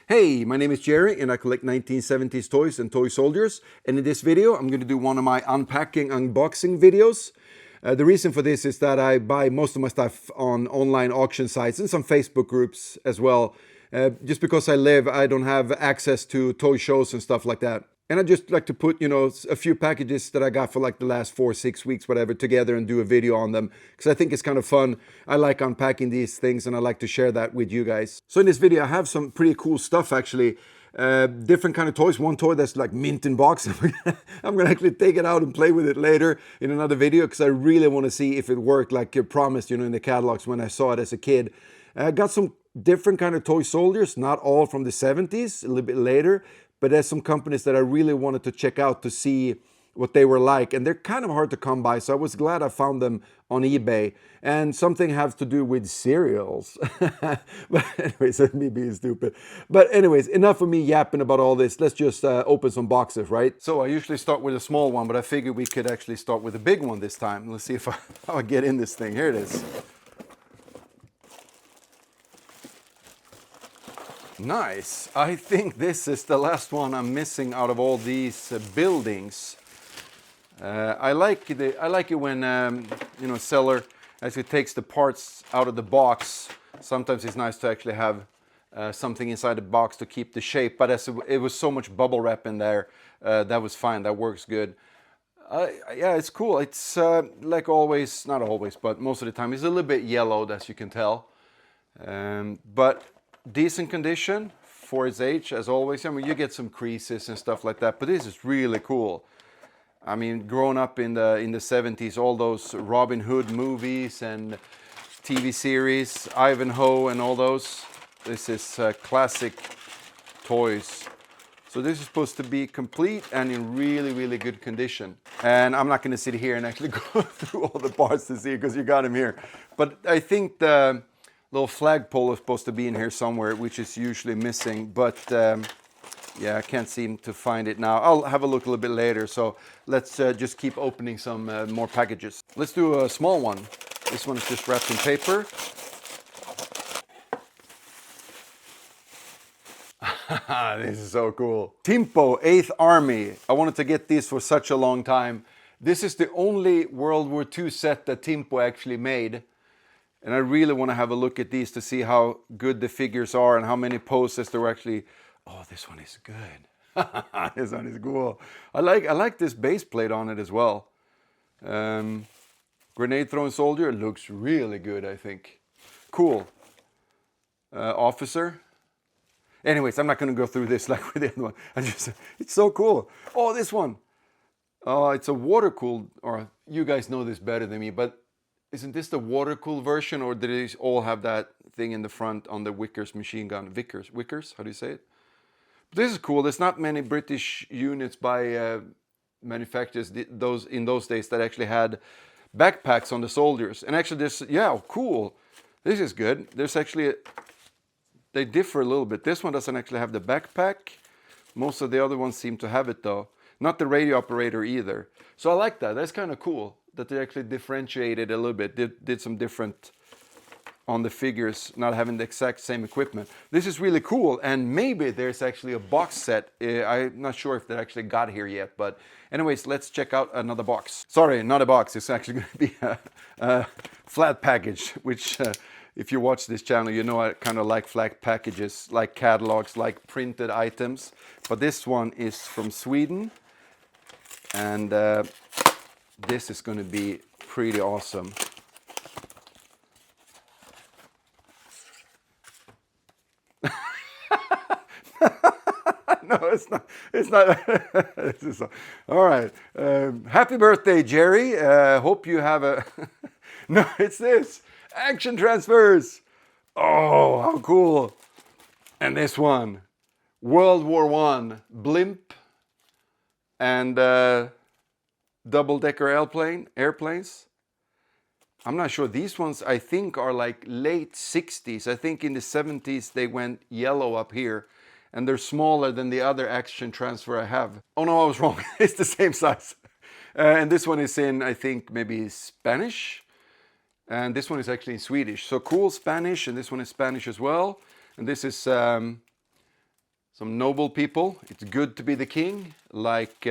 Hey, my name is Jerry and I collect 1970s toys and toy soldiers. And in this video, I'm going to do one of my unpacking, unboxing videos. The reason for this is that I buy most of my stuff on online auction sites and some Facebook groups as well. Just because I don't have access to toy shows and stuff like that. And I just like to put, a few packages that I got for like the last 4, 6 weeks, whatever, together and do a video on them. Because I think it's kind of fun. I like unpacking these things and I like to share that with you guys. So in this video, I have some pretty cool stuff actually. Different kind of toys. One toy that's like mint in box. I'm gonna actually take it out and play with it later in another video because I really want to see if it worked like you promised, in the catalogs when I saw it as a kid. I got some different kind of toy soldiers, not all from the 70s, a little bit later. But there's some companies that I really wanted to check out to see what they were like. And they're kind of hard to come by, so I was glad I found them on eBay. And something has to do with cereals. But anyways, that's me being stupid. But anyways, enough of me yapping about all this. Let's just open some boxes, right? So I usually start with a small one, but I figured we could actually start with a big one this time. Let's see if how I get in this thing. Here it is. Nice. I think this is the last one I'm missing out of all these buildings. I like it when seller actually takes the parts out of the box. Sometimes it's nice to actually have something inside the box to keep the shape. But as it was so much bubble wrap in there, that was fine. That works good. Yeah, it's cool. It's like always, not always, but most of the time, it's a little bit yellowed, as you can tell. But decent condition for its age, as always. I mean, you get some creases and stuff like that, but this is really cool. I mean, growing up in the 70s, all those Robin Hood movies and TV series, Ivanhoe and all those. This is classic toys. So this is supposed to be complete and in really, really good condition. And I'm not going to sit here and actually go through all the parts to see because you got them here. But I think the little flagpole is supposed to be in here somewhere, which is usually missing, but yeah, I can't seem to find it now. I'll have a look a little bit later, so let's just keep opening some more packages. Let's do a small one. This one is just wrapped in paper. This is so cool. Timpo 8th Army. I wanted to get this for such a long time. This is the only World War II set that Timpo actually made. And I really want to have a look at these to see how good the figures are and how many poses there were actually. Oh, this one is good. This one is cool. I like this base plate on it as well. Grenade throwing soldier looks really good, I think. Cool. Officer. Anyways, I'm not going to go through this like with the other one. It's so cool. Oh, this one. It's a water cooled, or you guys know this better than me, but isn't this the water-cooled version, or did they all have that thing in the front on the Vickers machine gun? Vickers? How do you say it? But this is cool. There's not many British units by manufacturers in those days that actually had backpacks on the soldiers. And actually, cool. This is good. There's actually they differ a little bit. This one doesn't actually have the backpack. Most of the other ones seem to have it though. Not the radio operator either. So I like that. That's kind of cool that they actually differentiated a little bit, did some different on the figures, not having the exact same equipment. This is really cool, and maybe there's actually a box set. I'm not sure if they actually got here yet, but anyways, let's check out another box. Sorry, not a box, it's actually going to be a flat package, which if you watch this channel, you know I kind of like flat packages, like catalogs, like printed items. But this one is from Sweden, and this is going to be pretty awesome. No, it's not. It's not. All right. Happy birthday, Jerry. Hope you have a... No, it's this. Action transfers. Oh, how cool. And this one. World War I. Blimp. And... double-decker airplanes. I'm not sure. These ones, I think, are like late 60s. I think in the 70s they went yellow up here. And they're smaller than the other action transfer I have. Oh no, I was wrong. It's the same size. And this one is in, I think, maybe Spanish. And this one is actually in Swedish. So cool Spanish, and this one is Spanish as well. And this is Some noble people. It's good to be the king, like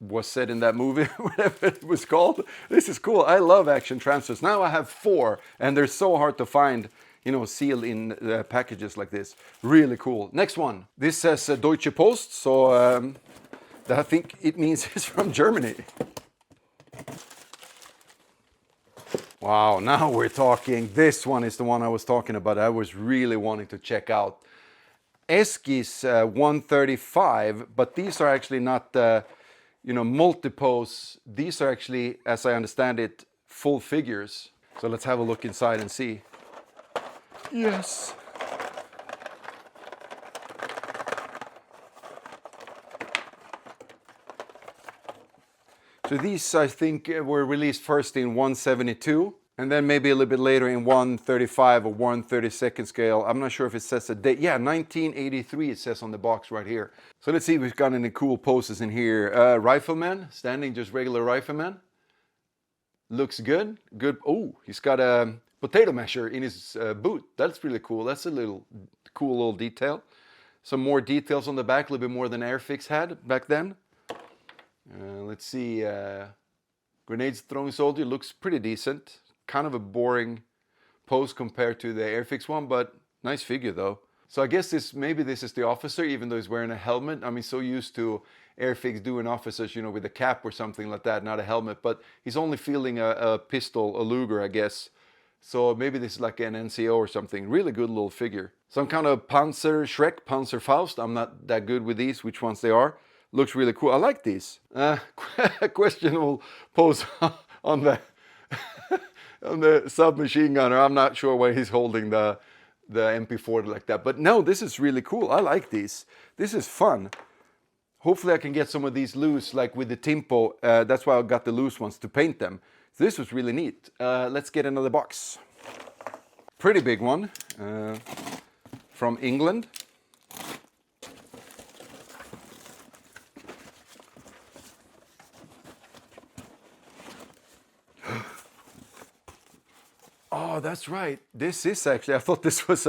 was said in that movie, whatever it was called. This is cool. I love action transfers. Now I have 4, and they're so hard to find, you know, sealed in packages like this. Really cool. Next one. This says Deutsche Post, so I think it means it's from Germany. Wow, now we're talking. This one is the one I was talking about. I was really wanting to check out. Eski's 135, but these are actually not, you know, multi-pose. These are actually, as I understand it, full figures. So let's have a look inside and see. Yes. So these, I think, were released first in 172. And then maybe a little bit later in 135 or 132nd scale. I'm not sure if it says a date. Yeah, 1983 it says on the box right here. So let's see if we've got any cool poses in here. Rifleman, standing, just regular rifleman. Looks good. Good. Oh, he's got a potato masher in his boot. That's really cool. That's a little cool little detail. Some more details on the back, a little bit more than Airfix had back then. Let's see. Grenades throwing soldier looks pretty decent. Kind of a boring pose compared to the Airfix one, but nice figure though. So I guess maybe this is the officer, even though he's wearing a helmet. I mean, so used to Airfix doing officers, you know, with a cap or something like that, not a helmet. But he's only fielding a pistol, a Luger, I guess. So maybe this is like an NCO or something. Really good little figure. Some kind of Panzer Shrek, Panzer Faust. I'm not that good with these, which ones they are. Looks really cool. I like these. Questionable pose on the on the submachine gunner. I'm not sure why he's holding the MP40 like that. But no, this is really cool. I like these. This is fun. Hopefully I can get some of these loose, like with the Timpo. That's why I got the loose ones to paint them. So this was really neat. Let's get another box. Pretty big one from England. Oh, that's right. This is actually, I thought this was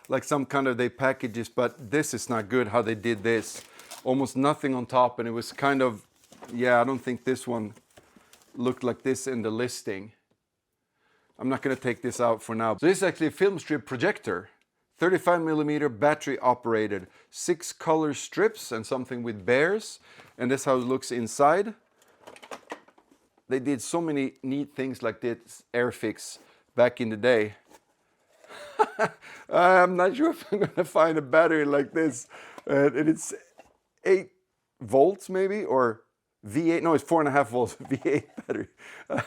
like some kind of they packages, but this is not good how they did this. Almost nothing on top, and it was kind of, yeah, I don't think this one looked like this in the listing. I'm not going to take this out for now. So this is actually a film strip projector. 35mm battery operated. 6 color strips and something with bears. And this is how it looks inside. They did so many neat things like this, Airfix, back in the day. I'm not sure if I'm going to find a battery like this. And it's 8 volts maybe, or V8. No, it's 4.5 volts V8 battery.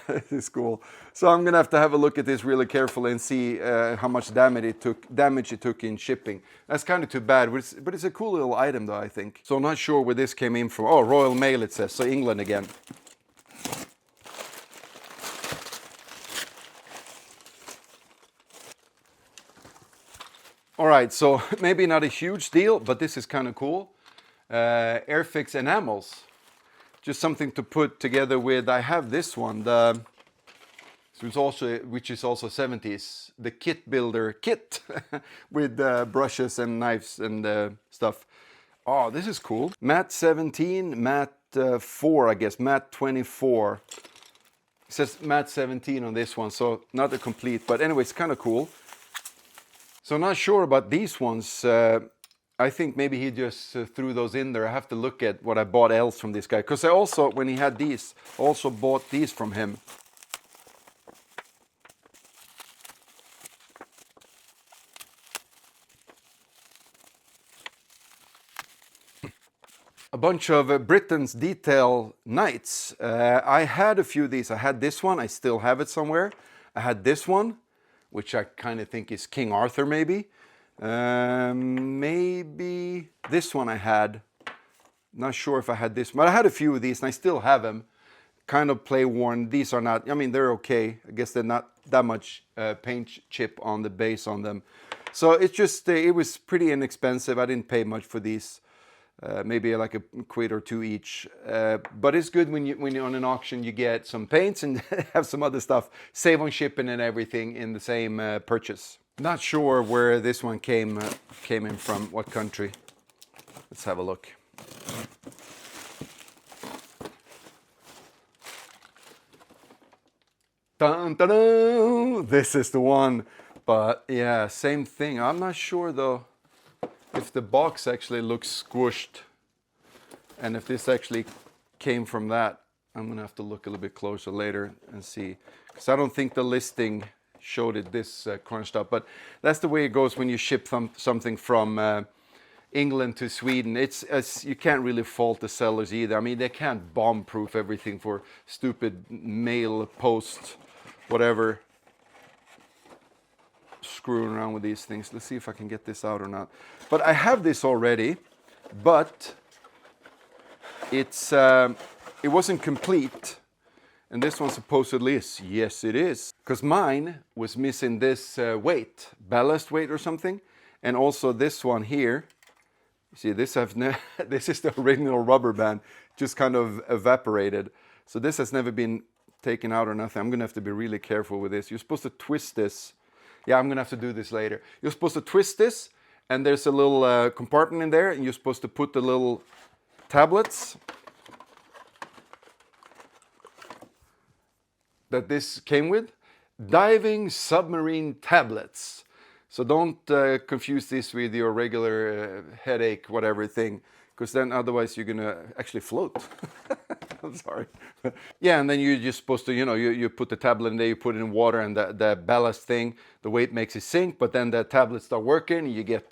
This is cool. So I'm going to have a look at this really carefully and see how much damage it took in shipping. That's kind of too bad, but it's a cool little item though, I think. So I'm not sure where this came in from. Oh, Royal Mail it says, so England again. All right, so maybe not a huge deal, but this is kind of cool. Airfix enamels, just something to put together with. I have this one, which is also 70s, the kit builder kit with brushes and knives and stuff. Oh, this is cool. Matte 17, matte 4, I guess, matte 24. It says matte 17 on this one, so not a complete, but anyway, it's kind of cool. So not sure about these ones. I think maybe he just threw those in there. I have to look at what I bought else from this guy. Because I also, when he had these, also bought these from him. A bunch of Britain's Detail Knights. I had a few of these. I had this one. I still have it somewhere. I had this one, which I kind of think is King Arthur maybe. Maybe this one I had. Not sure if I had this, but I had a few of these and I still have them. Kind of play worn. These are not, I mean, they're okay. I guess they're not that much paint chip on the base on them. So it's just, it was pretty inexpensive. I didn't pay much for these. Maybe like a quid or two each. But it's good when you're on an auction, you get some paints and have some other stuff. Save on shipping and everything in the same purchase. Not sure where this one came in from, what country. Let's have a look. Dun, dun, dun. This is the one. But yeah, same thing. I'm not sure though if the box actually looks squished and if this actually came from that. I'm gonna have to look a little bit closer later and see, because I don't think the listing showed it this crunched up. But that's the way it goes when you ship something from England to Sweden. It's you can't really fault the sellers either. I mean, they can't bomb-proof everything for stupid mail, post, whatever. Screwing around with these things. Let's see if I can get this out or not. But I have this already, but it wasn't complete, and this one supposedly is. Yes, it is, because mine was missing this weight, ballast weight or something, and also this one here. You see, this this is the original rubber band, just kind of evaporated. So this has never been taken out or nothing. I'm gonna have to be really careful with this. You're supposed to twist this. Yeah, I'm gonna have to do this later. You're supposed to twist this, and there's a little compartment in there, and you're supposed to put the little tablets that this came with. Diving submarine tablets. So don't confuse this with your regular headache, whatever thing, because then otherwise you're gonna actually float. I'm sorry. Yeah, and then you're just supposed to, you put the tablet in there, you put it in water, and the ballast thing, the weight makes it sink, but then the tablets start working, you get,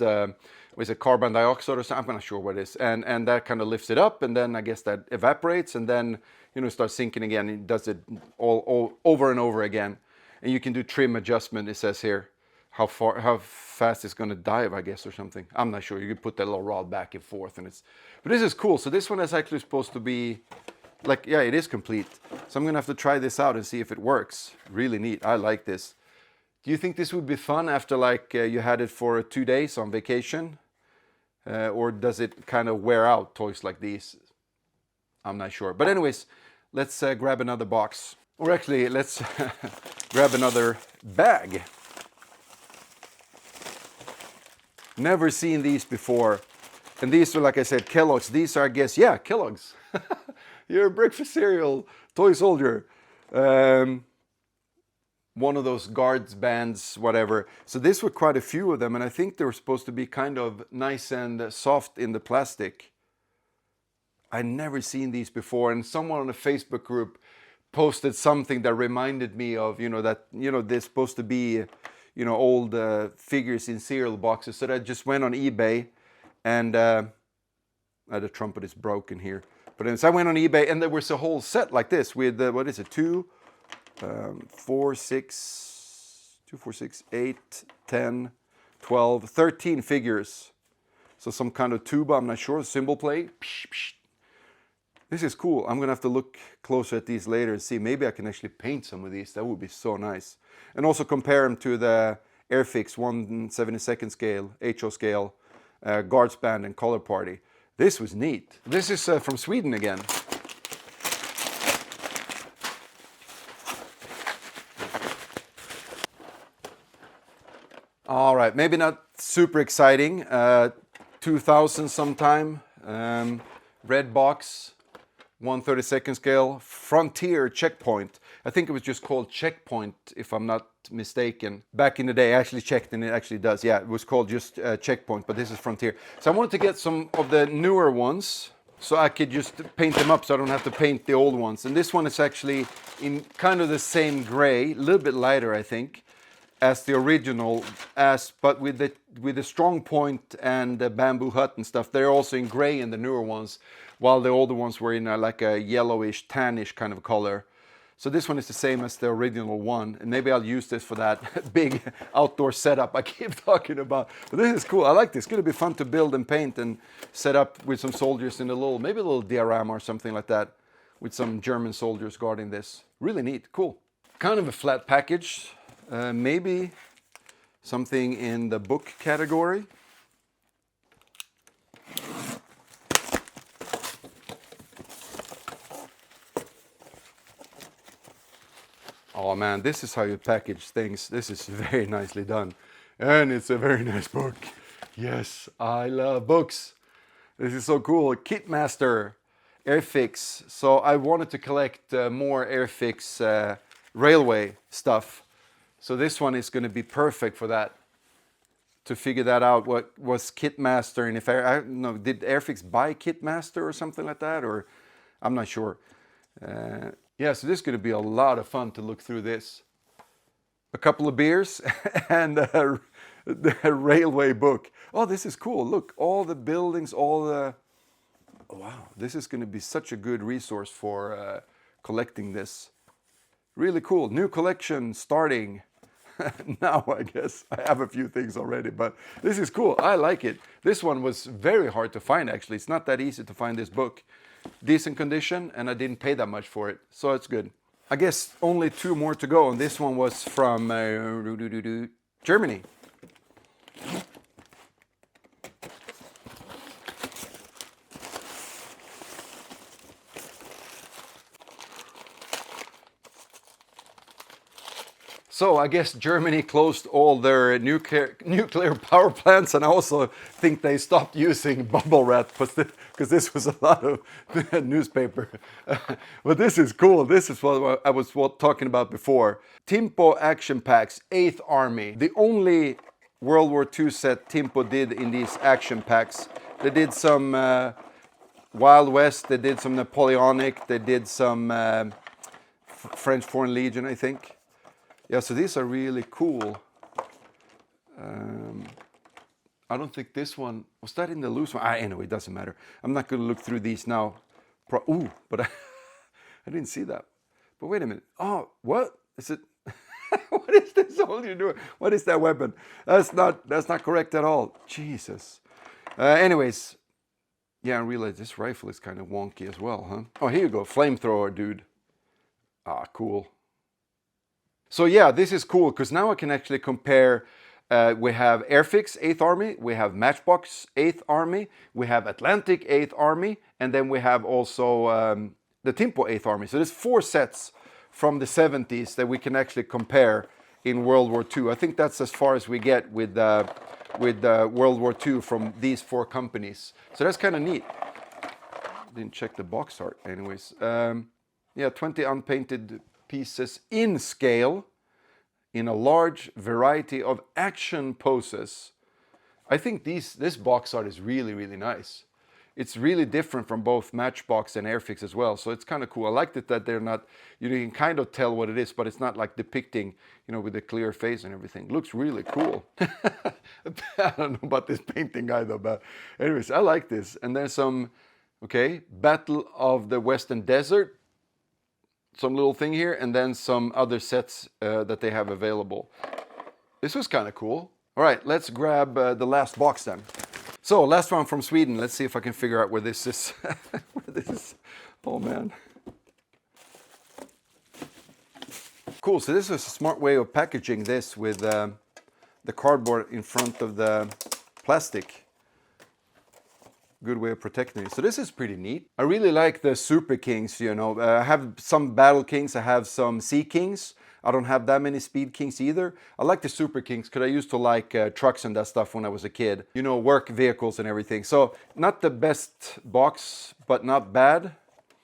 was it carbon dioxide or something? I'm not sure what it is. And that kind of lifts it up, and then I guess that evaporates, and then, it starts sinking again. It does it all over and over again. And you can do trim adjustment, it says here. How fast it's gonna dive, I guess, or something. I'm not sure. You can put that little rod back and forth, but this is cool. So this one is actually supposed to be, like, yeah, it is complete. So I'm gonna have to try this out and see if it works. Really neat. I like this. Do you think this would be fun after, like, you had it for 2 days on vacation? Or does it kind of wear out, toys like these? I'm not sure. But anyways, let's grab another box. Or actually, let's grab another bag. Never seen these before. And these are, like I said, Kellogg's. These are, I guess, yeah, Kellogg's. You're a breakfast cereal, toy soldier. One of those guards bands, whatever. So this were quite a few of them, and I think they were supposed to be kind of nice and soft in the plastic. I never seen these before, and someone on a Facebook group posted something that reminded me of, they're supposed to be, old figures in cereal boxes. So I just went on eBay, and the trumpet is broken here. But anyways, I went on eBay, and there was a whole set like this with, 2, 4, 6, 2, 4, 6, 8, 10, 12, 13 figures. So some kind of tuba, I'm not sure, cymbal play. Psh, psh. This is cool. I'm gonna have to look closer at these later and see. Maybe I can actually paint some of these. That would be so nice. And also compare them to the Airfix 1/72 scale, HO scale, guards band and color party. This was neat. This is from Sweden again. All right, maybe not super exciting. 2000 sometime. Red box. 1/32 scale, Frontier Checkpoint. I think it was just called Checkpoint, if I'm not mistaken. Back in the day, I actually checked, and it actually does. Yeah, it was called just Checkpoint, but this is Frontier. So I wanted to get some of the newer ones, so I could just paint them up, so I don't have to paint the old ones. And this one is actually in kind of the same gray, a little bit lighter, I think, as the original, but with the strong point and the bamboo hut and stuff. They're also in gray in the newer ones, while the older ones were in like a yellowish, tannish kind of color. So this one is the same as the original one, and maybe I'll use this for that big outdoor setup I keep talking about. But this is cool. I like this. It's gonna be fun to build and paint and set up with some soldiers in maybe a little diorama or something like that, with some German soldiers guarding this. Really neat. Cool. Kind of a flat package. Maybe something in the book category. Oh man, this is how you package things. This is very nicely done. And it's a very nice book. Yes, I love books. This is so cool. Kitmaster Airfix. So I wanted to collect more Airfix railway stuff. So this one is going to be perfect for that. To figure that out, what was Kitmaster, and if I don't know, did Airfix buy Kitmaster or something like that, or I'm not sure. Yeah, so this is going to be a lot of fun to look through this. A couple of beers and the railway book. Oh, this is cool. Look, all the buildings, all the... Oh, wow, this is going to be such a good resource for collecting this. Really cool. New collection starting now, I guess. I have a few things already, but this is cool. I like it. This one was very hard to find, actually. It's not that easy to find this book. Decent condition, and I didn't pay that much for it, so it's good. I guess only 2 more to go, and this one was from Germany. So I guess Germany closed all their nuclear power plants, and I also think they stopped using bubble wrap because this was a lot of newspaper. But this is cool. This is what I was talking about before. Timpo action packs, 8th Army. The only World War II set Timpo did in these action packs. They did some Wild West, they did some Napoleonic, they did some French Foreign Legion, I think. Yeah, so these are really cool. I don't think this one, was that in the loose one? Anyway, it doesn't matter. I'm not going to look through these now. Ooh, but I didn't see that. But wait a minute. Oh, what? Is it? What is this soldier doing? What is that weapon? That's not correct at all. Jesus. Anyways, yeah, I realize this rifle is kind of wonky as well, huh? Oh, here you go. Flamethrower, dude. Ah, cool. So yeah, this is cool because now I can actually compare. We have Airfix 8th Army, we have Matchbox 8th Army, we have Atlantic 8th Army, and then we have also the Timpo 8th Army. So there's 4 sets from the 70s that we can actually compare in World War II. I think that's as far as we get with World War II from these 4 companies. So that's kind of neat. Didn't check the box art anyways. Yeah, 20 unpainted pieces in scale in a large variety of action poses. I think this box art is really, really nice. It's really different from both Matchbox and Airfix as well, so it's kind of cool. I liked it that they're not, you can kind of tell what it is, but it's not like depicting, with a clear face and everything. It looks really cool. I don't know about this painting guy though, but anyways, I like this. And there's some, Battle of the Western Desert, some little thing here, and then some other sets that they have available. This was kind of cool. All right, let's grab the last box then. So, last one from Sweden. Let's see if I can figure out where this is. Where this is. Oh man. Cool, so this is a smart way of packaging this with the cardboard in front of the plastic. Good way of protecting it. So this is pretty neat. I really like the Super Kings, I have some Battle Kings, I have some Sea Kings. I don't have that many Speed Kings either. I like the Super Kings because I used to like trucks and that stuff when I was a kid. Work vehicles and everything. So not the best box, but not bad.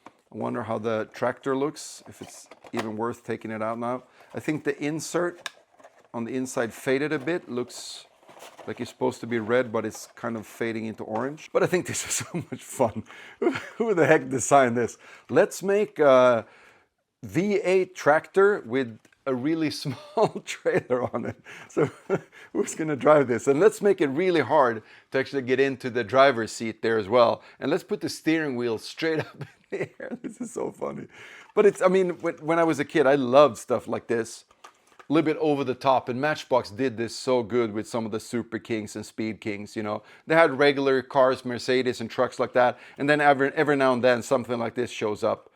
I wonder how the tractor looks, if it's even worth taking it out now. I think the insert on the inside faded a bit, looks like it's supposed to be red, but it's kind of fading into orange. But I think this is so much fun. Who the heck designed this? Let's make a V8 tractor with a really small trailer on it. So who's gonna drive this? And let's make it really hard to actually get into the driver's seat there as well. And let's put the steering wheel straight up in the air. This is so funny. But when I was a kid, I loved stuff like this. A little bit over the top, and Matchbox did this so good with some of the Super Kings and Speed Kings. They had regular cars, Mercedes and trucks like that, and then every now and then something like this shows up.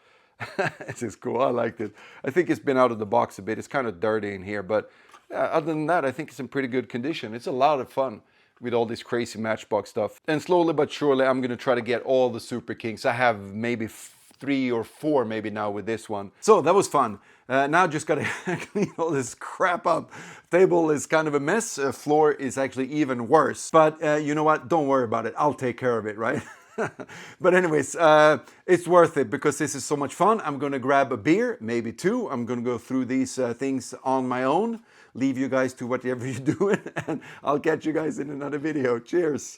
This is cool. I liked it. I think it's been out of the box a bit. It's kind of dirty in here, but other than that, I think it's in pretty good condition. It's a lot of fun with all this crazy Matchbox stuff. And slowly but surely, I'm going to try to get all the Super Kings. I have maybe 3 or 4 maybe now with this one. So that was fun. Now just gotta clean all this crap up. Table is kind of a mess. Floor is actually even worse. But you know what? Don't worry about it. I'll take care of it, right? But anyways, it's worth it because this is so much fun. I'm gonna grab a beer, maybe two. I'm gonna go through these things on my own. Leave you guys to whatever you're doing, and I'll catch you guys in another video. Cheers.